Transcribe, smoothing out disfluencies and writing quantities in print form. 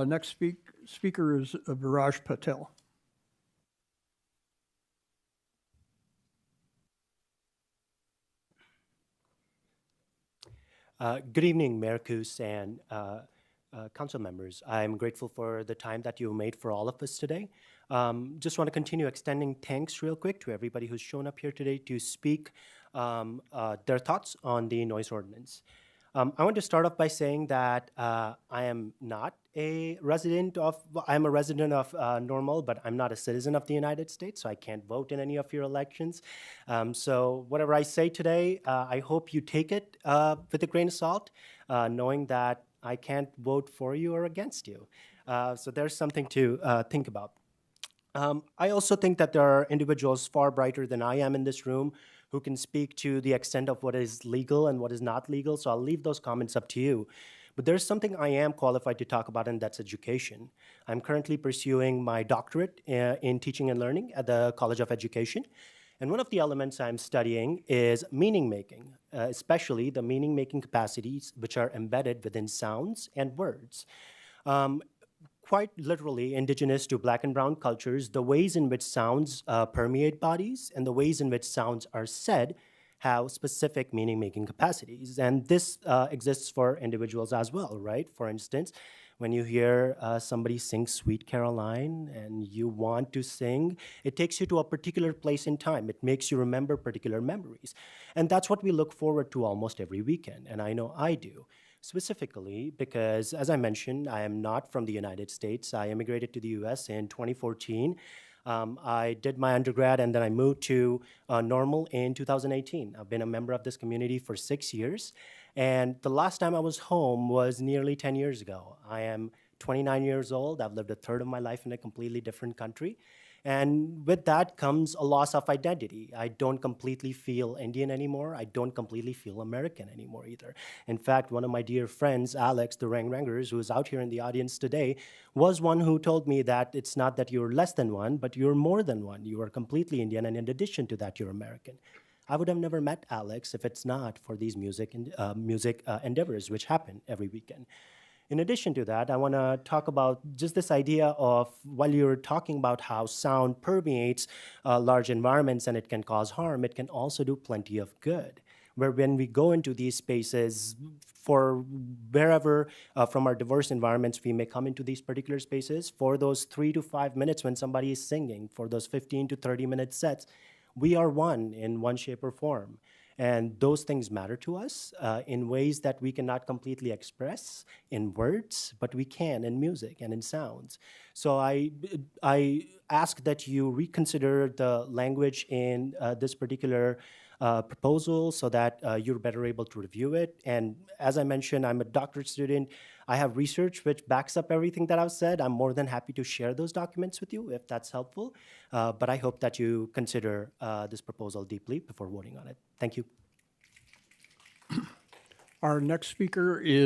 Next speaker is Viraj Patel. Good evening, Mayor Coos and council members. I'm grateful for the time that you made for all of us today. Just want to continue extending thanks real quick to everybody who's shown up here today to speak their thoughts on the noise ordinance. I want to start off by saying that I am not a resident of, I'm a resident of Normal, but I'm not a citizen of the United States, so I can't vote in any of your elections. So whatever I say today, I hope you take it with a grain of salt, knowing that I can't vote for you or against you. So there's something to think about. I also think that there are individuals far brighter than I am in this room who can speak to the extent of what is legal and what is not legal, so I'll leave those comments up to you. But there's something I am qualified to talk about, and that's education. I'm currently pursuing my doctorate in teaching and learning at the College of Education. And one of the elements I'm studying is meaning making, especially the meaning making capacities which are embedded within sounds and words. Quite literally indigenous to Black and brown cultures, the ways in which sounds permeate bodies and the ways in which sounds are said have specific meaning-making capacities. And this exists for individuals as well, right? For instance, when you hear somebody sing Sweet Caroline and you want to sing, it takes you to a particular place in time. It makes you remember particular memories. And that's what we look forward to almost every weekend, and I know I do. Specifically because, as I mentioned, I am not from the United States. I immigrated to the US in 2014. I did my undergrad and then I moved to Normal in 2018. I've been a member of this community for 6 years. And the last time I was home was nearly 10 years ago. I am 29 years old. I've lived a third of my life in a completely different country. And with that comes a loss of identity. I don't completely feel Indian anymore. I don't completely feel American anymore either. In fact, one of my dear friends, Alex, the Rang Rangers, who is out here in the audience today, was one who told me that it's not that you're less than one, but you're more than one. You are completely Indian, and in addition to that, you're American. I would have never met Alex if it's not for these music endeavors, which happen every weekend. In addition to that, I want to talk about just this idea of, while you're talking about how sound permeates large environments and it can cause harm, it can also do plenty of good. Where when we go into these spaces, for wherever from our diverse environments we may come into these particular spaces, for those 3 to 5 minutes when somebody is singing, for those 15 to 30-minute sets, we are one in one shape or form. And those things matter to us in ways that we cannot completely express in words, but we can in music and in sounds. So I ask that you reconsider the language in this particular proposal so that you're better able to review it. And as I mentioned, I'm a doctorate student. I have research which backs up everything that I've said. I'm more than happy to share those documents with you if that's helpful. But I hope that you consider this proposal deeply before voting on it. Thank you. Our next speaker is